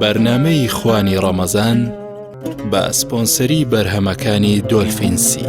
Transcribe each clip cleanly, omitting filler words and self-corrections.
بەرنامەی خوانی ڕەمەزان بە سپۆنسەری بەرهەمەکانی دۆلفینسی.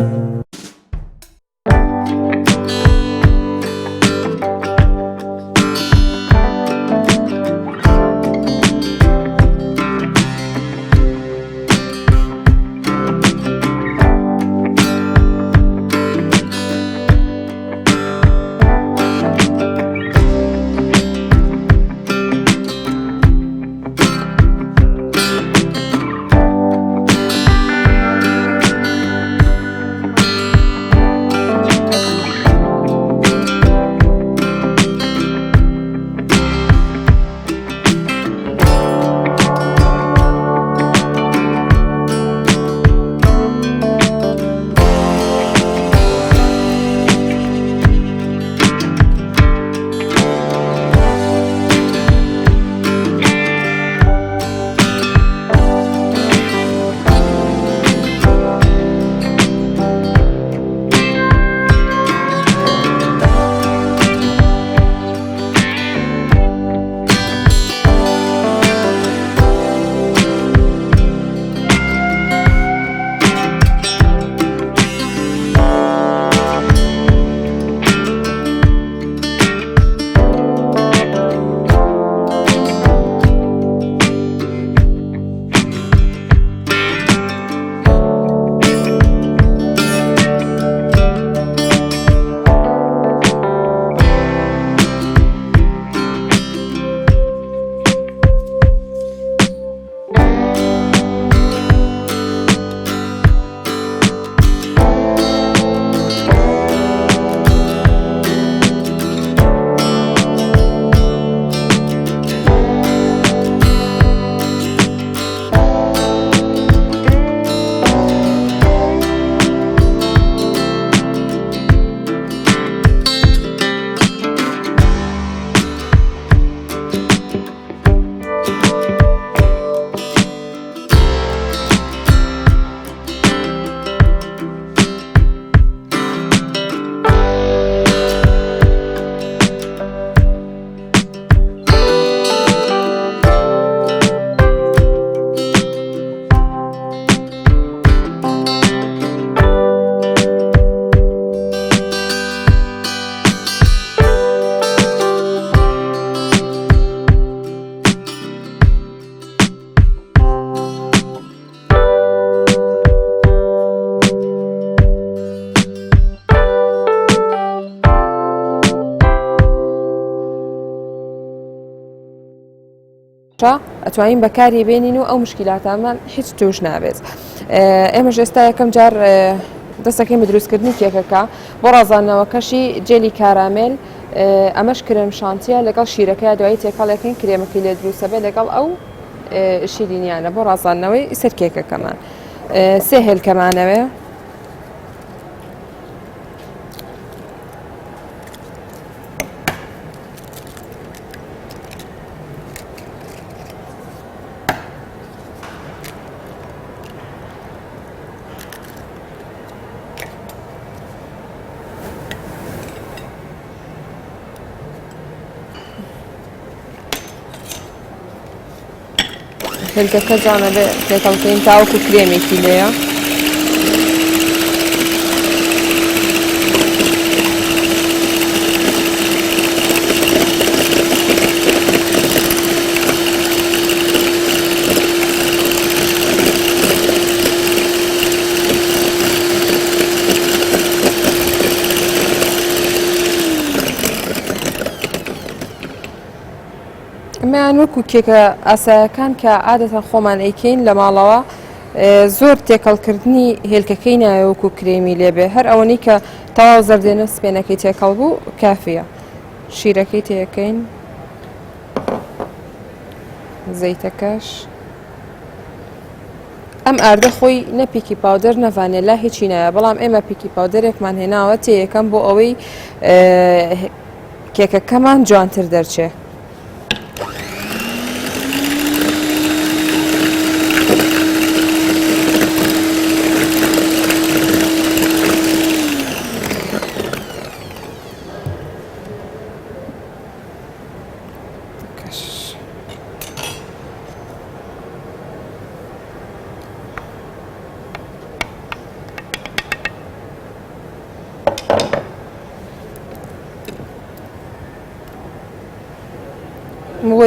ئەتوانین بەکاری بێنین و ئەو مشکلاتامان هیچ توش نابێت. ئێمەش ئێستا یەکەم جار دەستەکەی دروستکردنی کێکەکە بۆ ڕازاندنەوەکەشی جێلی کارامێل ئەمەش کرێم شانتیە لەگەڵ شیرەکە دوایی تێکەڵەکەین کرێمەکەی لێ دروستە بێت لەگەڵ ئەو شیرینیانە بۆ ڕازاندنەوەی سەر کێکەکەمان. سێ هێلکەمانەوێ هێلکەکە جانە بێ تێکەڵکەین تاوەکو کرێمێکی لێیە. ئەمەیان وەکو کێکە ئاسایەکان کە عادەتەن خۆمان ئەیکەین لە ماڵەوە زۆر تێکەڵکردنی هێلکەکەی نایە وەکو کرێمی لێبێ، هەر ئەوەنی کە تەواو زەردێنە سپێنەکەی تێکەڵ بوو کافیە. شیرەکەی تێەکەین، زەیتەکەش ئەم ئاردە خۆی نە پیکی پاودەر نەڤانێ لا هیچی نایە، بەڵام ئێمە پیکی پاودەرێکمان هێناوە تێیەکەم بۆ ئەوەی کێکەکەمان جوانتر دەرچێ.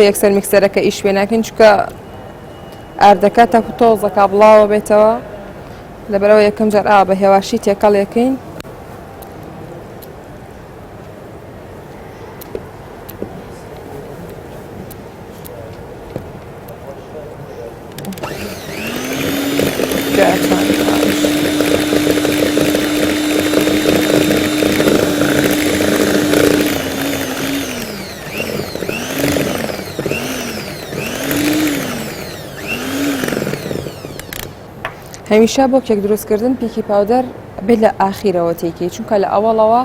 یەکسەر میکسەرەکە ئیش پێ ناکەین چکە ئاردەکە تاکو تۆزەکە بڵاوە بێتەوە لەبەرەوە یەکەم جار ئاوا بە هێواشی تێکەڵێکین هەمیشە بۆ کێک دروستکردن پیکی پاودەر بێت لە ئاخیرەوە تێکی چونکە لە ئەوڵەوە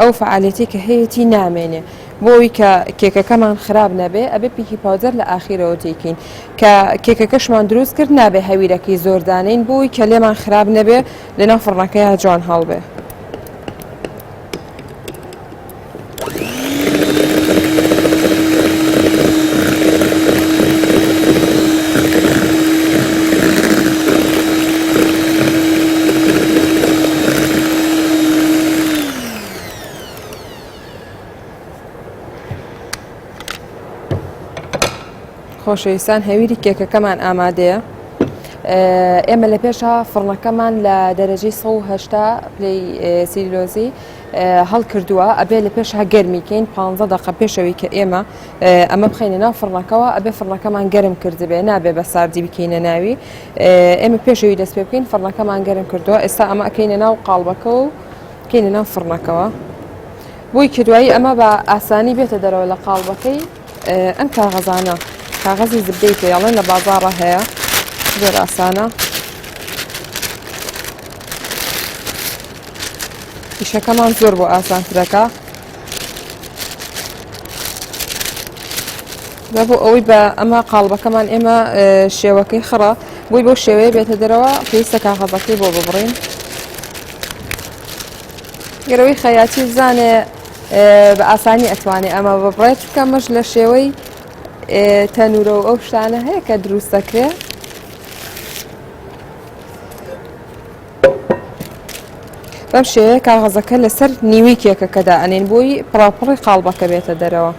ئەو فعالیتی کە هەیەی نامێنێ بۆی کە کێکەکەمان خراپ نەبێ ئەبێ پیکی پاودەر لە ئاخیرەوە تێکین کە کێکەکەشمان دروست کرد نابێ هەویرەکەی زۆردانین بۆی کە لێمان خراپ نەبێ لەناو فڕنەکەیە جوان هەڵبێ. خۆشەویستان هەویری کێکەکەمان ئامادەیە ئێمە لە پێشە فڕنەکەمان لە دەرەجەی 180 پلەی سیلۆزی هەڵ کردووە ئەبێ لە پێشها گەرمیکەین 15 دقە پێشەوەی کە ئێمە ئەمە بخینە ناو فڕنەکەەوە ئەبێ فڕنەکەمان گەرم کردبێ نابێ بە ساردی بکەینە ناوی ئێمە پێشەوەی دەست پێ بکەین فڕنەکەمان گەرم کردووە ئێستا ئەمە ئەکەینە ناو قاڵبەکە و بکەینە ناو فڕنەکەەوە بۆی کردوایی ئەمە بە ئاسانی بێتە دەرەوە لە قاڵبەکەی ئەم کاغەزانە کاغەزی زبدەی پێڵێن لە بازاڕە هەیە زۆر ئاسانە ئیشەکەمان زۆر بۆ ئاسانترەکە بۆ ئەوەی بە ئەمە قاڵبەکەمان ئێمە شێوەکەی خڕە بۆی بۆ شێوەیە بێتە دەرەوە پێویستە کاغەزەکەی بۆ ببڕین گەرەوەی خەیاتی بزانێ بە ئاسانی ئەتوانێ ئەمە ببڕێت چکە مەش لە شێوەی تەنورە و ئەو شتانە هەیە کە دروست دەکرێت بەم شێوەیە کاغەزەکە لەسەر نیوی کێکەکەدا ئەنێن بۆی پڕاپڕی قاڵبەکە بێتە دەرەوە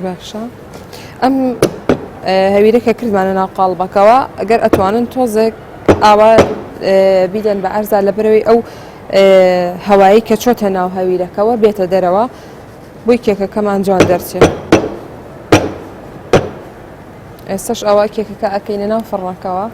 باشە ئەم هەویرەکە کردمانە ناو قاڵبەکەوە ئەگەر ئەتوانن تۆزێک ئاوا بیدەن بە ئەرزا لە بەرەوەی ئەو هەوایی کە چۆتە ناو هەویرەکەەوە بێتە دەرەوە بۆی کێکەکەمان جوان دەرچێت ئێستش ئەوە کێکەکە ئەکەینە ناو فڕنەکەەوە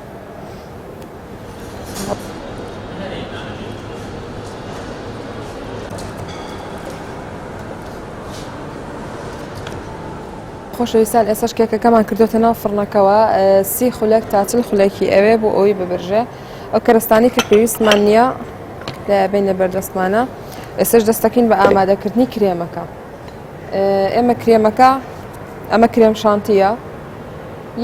خۆشەویستان ئێستش کێکەکەمان کردوتە ناو فڕنەکەەوە 30 خولەک تا 40 خولێکی ئەوێ بۆ ئەوی ببرژێ ئەو کەرەستانی کە پێویستمان نییە بین لە بەردەستمانە ئێستش دەستەکەین بە ئامادەکردنی کرێمەکە ئێمە کرێمەکە ئەمە کرێم شانتیە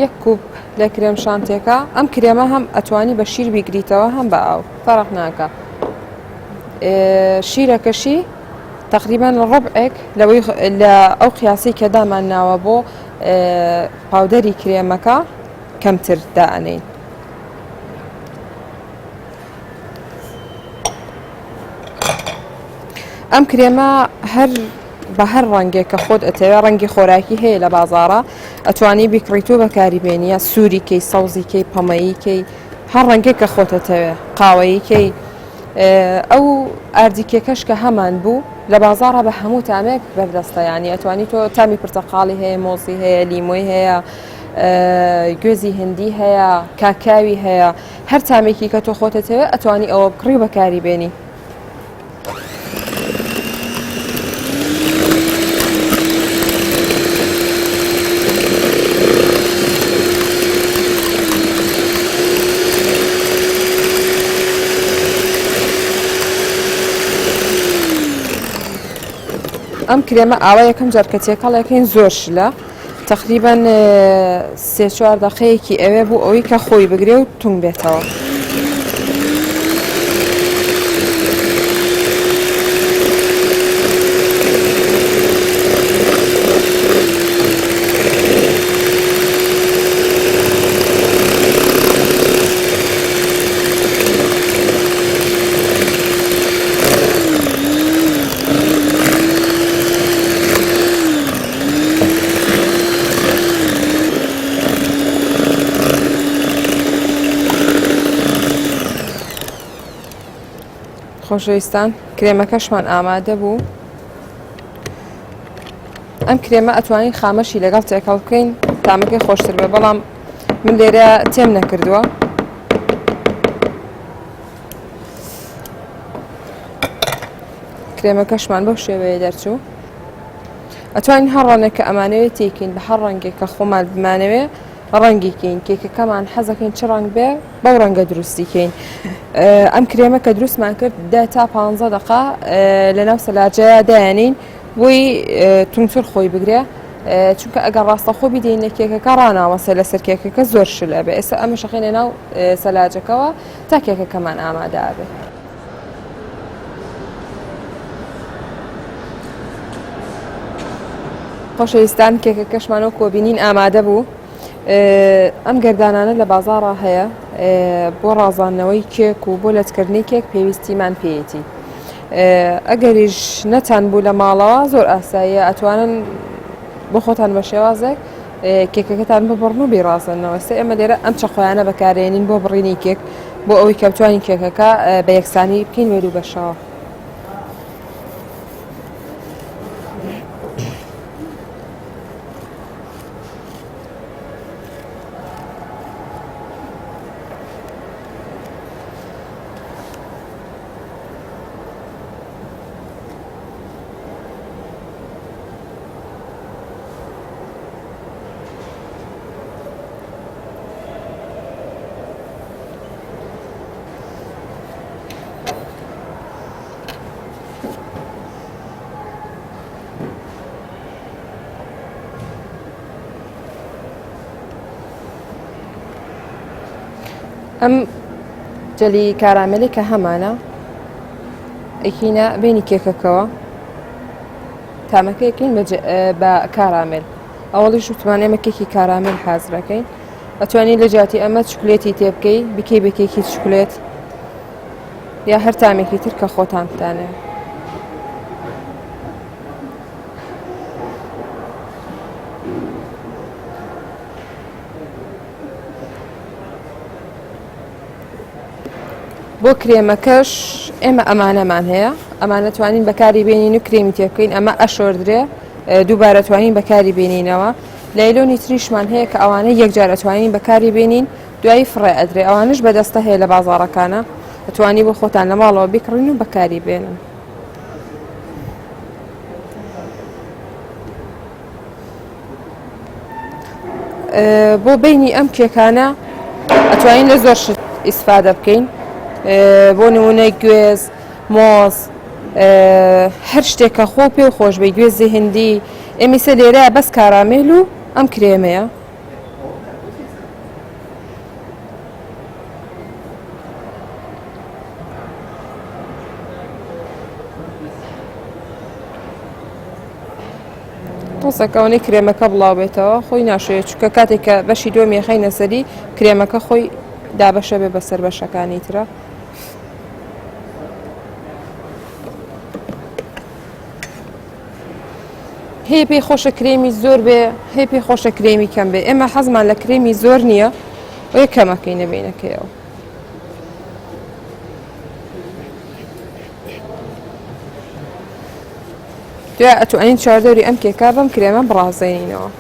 یەک کوب لە کرێم شانتێکە ئەم کرێمە هەم ئەتوانی بە شیر بیگریتەوە هەم بە ئاو فەرق ناکە شیرەکەشی تقریبا ڕبعێک لە ئەو قیاسی کە دامان ناوە بۆ پاودەری کرێمەکە کەمتر دائەنین ئەم کرێمە هەر بە هەر ڕەنگێک کە خۆت ئەتەوێ ڕەنگی خۆراکی هەیە لە بازاڕە ئەتوانی بیکڕیت و بەکاریبێنیە سووریکەی سەوزیکەی پەمەییکەی هەر ڕەنگێک کە خۆتەتەوێ قاوەییکەی ئەو ئاردیکێکەش کە هەمان بوو لە بازاڕە بە هەموو تامێک بەردەستە ینی ئەتوانی تۆ تامی پرتەقاڵی هەیە مۆزی هەیە لیمۆی هەیە گوێزی هندی هەیە کاکاوی هەیە هەر تامێکی کە تۆ خۆتەتەوێ ئەتوانی ئەوە بکڕی و بەکاریبێنی ئەم کرێمە ئاوا یەکەم جار کە تێکەڵەکەین زۆر شلە تقریبان 3-4 دقەیەکی ئەوێ بوو ئەوەی کە خۆی بگرێ و تونگ بێتەوە. خۆشەویستان کرێمەکەشمان ئامادە بوو. ئەم کرێمە ئەتوانین خامەشی لەگەڵ تێکەڵ بکەین تامەکەی خۆشتر بێ، بەڵام من لێرە تێم نەکردووە. کرێمەکەشمان بەو شێوەیە دەرچوو. ئەتوانین هەر ڕەنێک کە ئەمانەوێت تێکین بە هەر ڕەنگێک کە خۆمان بمانەوێ ڕەنگیکەین کێکەکەمان حەزەکەین چ ڕەنگ بێ بەو ڕەنگە دروستیکەین. ئەم کرێمە کە دروستمان کرد 10 تا 15 دقە لەناو سەلاجەیە دایانین بۆی تونتر خۆی بگرێ، چونکە ئەگەر ڕاستەخۆ بیدەین لە کێکەکە ڕناوەسە لەسەر کێکەکە زۆر شلە بێ. ئێستا ئەمە شەخینە ناو سەلاجەکەەوە تا کێکەکەمان ئامادە بێ. خۆشەویستان کێکەکەشمانەوە کۆبینین ئامادە بوو. ئەم گەردانانە لە بازاڕە هەیە بۆ ڕازاندنەوەی کێک و بۆ لەتکردنی کێک پێویستیمان پێیەتی. ئەگەریش نەتان بوو لە ماڵەوە زۆر ئاساییە ئەتوانن بۆ خۆتان بە شێوازێک کێکەکەتان ببڕن و بیڕازنەوە. سێ ئێمە لێرە ئەم چەخۆیانە بەکارێنین بۆ بڕینی کێک بۆ ئەوەی کە بتوانین کێکەکە بە یەکسانی بکەین وێر و بەشەوە. ئەم جەلی کارامێلی کە هەمانە ئەکینە بینی کێکەکەوە تامەکەیەکەین بە کارامێل. ئەوڵیش وتمان ئێمە کێکی کارامێل حازرەکەین. ئەتوانین لە جاتی ئەمە چکلێتی تێ بکەی بکەی بە کێکی چکلێت یا هەر تامێکی تر کە خۆتان بتانێ. بۆ کرێمەکەش ئێمە ئەمانەمان هەیە، ئەمانە توانین بەکاری بێنین و کرێمی تێ بکەین. ئەمە ئەشۆردرێ دووبارە توانین بەکاری بێنینەوە. لایلۆنی تریشمان هەیە کە ئەوانە یەکجار ئەتوانین بەکاری بێنین دوایی فڕێ ئەدرێ. ئەوانش بەدەستە هەیە لە بازاڕەکانە ئەتوانی بۆ خۆتان لە ماڵەوە بیکڕین و بەکاری بێنن. بۆ بینی ئەم کێکانە ئەتوانین لە زۆر شت ئیسفادە بکەین، بۆ نمونەی گوێز، مۆز، هەر شتێکە خۆ پێ و خۆش بێ، گوێزی هندی. ئێمەسە لێرە بەس کارامێل و ئەم کرێمەیە. ڕۆسەکەونەی کرێمەکە بڵاو بێتەوە خۆی ناشوێت، چونکە کاتێک کە بەشی دۆمی خەینە سەری کرێمەکە خۆی دابەشە بێ بەسەر بەشەکانی ترە. هەیە پێی خۆشە کرێمی زۆر بێ، هەیە پێی خۆشە کرێمی کەم بێ. ئێمە حەزمان لە کرێمی زۆر نییە و یە کەمەکەی نەبینەکەیەوە. دوای ئەتوانین چواردەوری ئەم کێکا بەم کرێمە بڕازێنینەوە.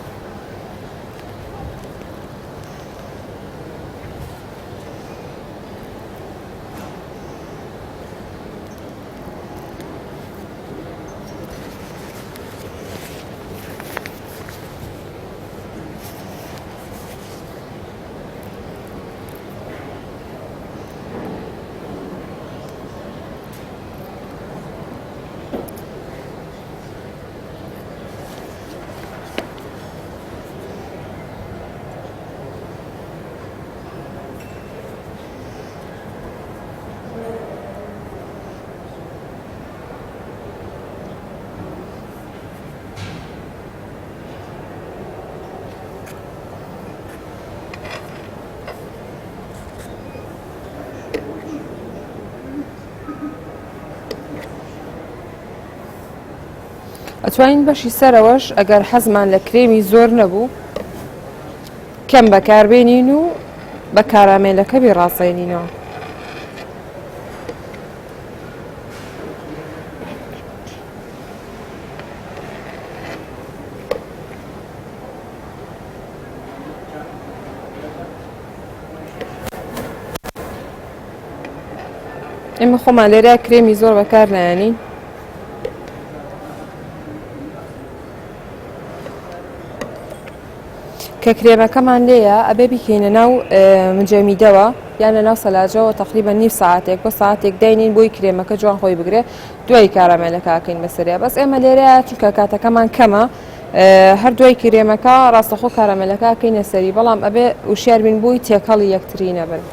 ئەتوانین بەشی سەرەوەش ئەگەر حەزمان لە کرێمی زۆر نەبوو کەم بەکاربێنین و بە کارامێلەکە بیڕاستێنینەوە. ئێمە خۆمان لێرە کرێمی زۆر بەکار نایانین. کە کرێمەکەمان لێیە ئەبێ بیکەینە ناو مجەمیدەوە یان لە ناو سەلاجەوە تقریبا نیو ساعتێک بۆ ساعتێک داینین بۆی کرێمەکە جوان خۆی بگرێ دوای کارامێلەکەکەین بەسەریا. بەس ئێمە لێرە چونکە کاتەکەمان کەمە هەر دوای کرێمەکە ڕاستەخۆ کارامێلەکەکەینە سەری، بەڵام ئەبێ وشیار بین بووی تێکەڵی یەکتری نەبن.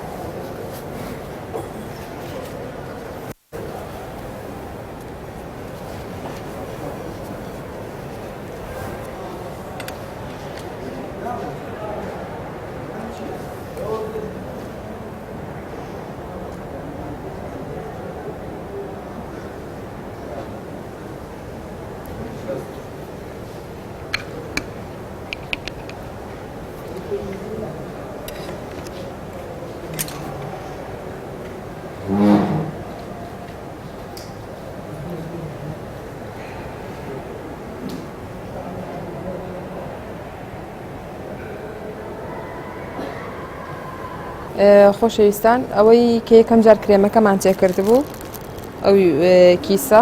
خۆشەویستان، ئەوەی کە یەکەم جار کرێمەکەمان تێکرد بوو ئەو کیسە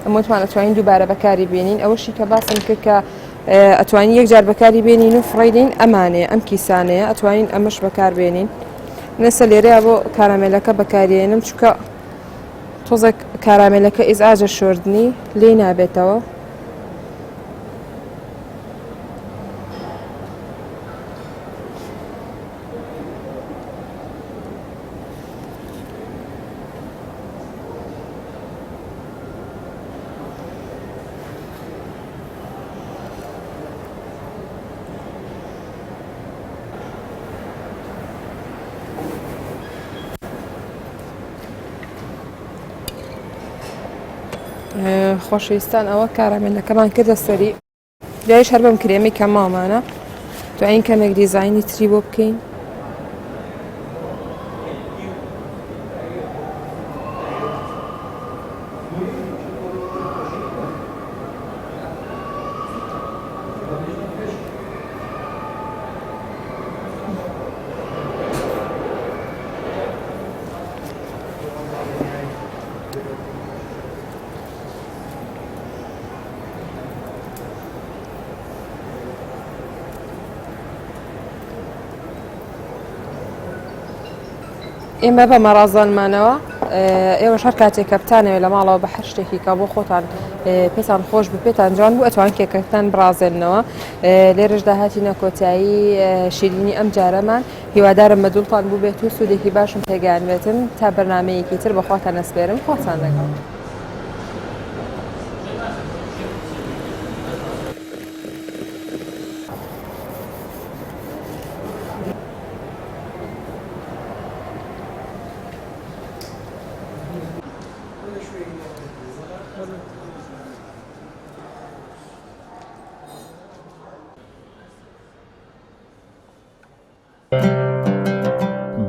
ئەمەتوان ئەتوانین دووبارە بەکاری بێنین. ئەوەشی کە باسم کرد کە ئەتوانین یەک جار بەکاری بێنین و فڕێدین ئەمانەیە ئەم کیسانەیە ئەتوانین ئەمەش بەکار بێنین. نەسە لێرەیە بۆ کارامێلەکە بەکارێنم چونکە تۆزە کارامێلەکە ئیزعاجە شۆردنی لێ نابێتەوە. خۆشەویستان، ئەوە کارامێلەکەمان کردە سەری، دوایش هەر بەم کرێمی کە مامانە دوایین کەمێک دیزاینی تری بۆ بکەین. ئێمە بە مەرازانمانەوە ئێوەش هەر کاتێک کە بتانەوێت لە ماڵەوە بە هەر شتێکی کە بۆ خۆتان پێتان خۆش بە پێتان جوان بوو ئەتوان کێکەکەتان بڕازێنەوە. لێرەش داهاتینە کۆتایی شیرینی ئەم جارەمان، هیوادارم بە دڵتان بوو بێت و سوودێکی باشم پێگەیانبێتن. تا بەرنامەیەکی تر بەخواتان ئەسپێرم، خۆتان لەگەڵ.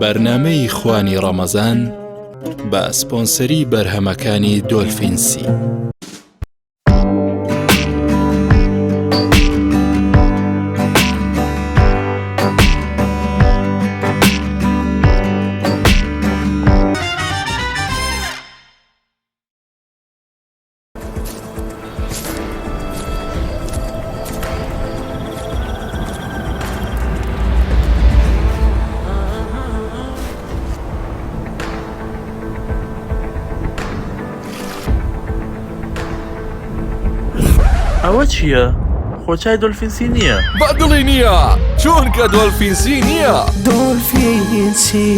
بەرنامەی خوانی ڕەمەزان بە سپۆنسەری بەرهەمەکانی دۆلفینسی. ئەوە چییە؟ خۆچای دۆلفینسی نییە؟ بەدڵی نییە چونکە دۆلفینسی نییە. دۆلفینسی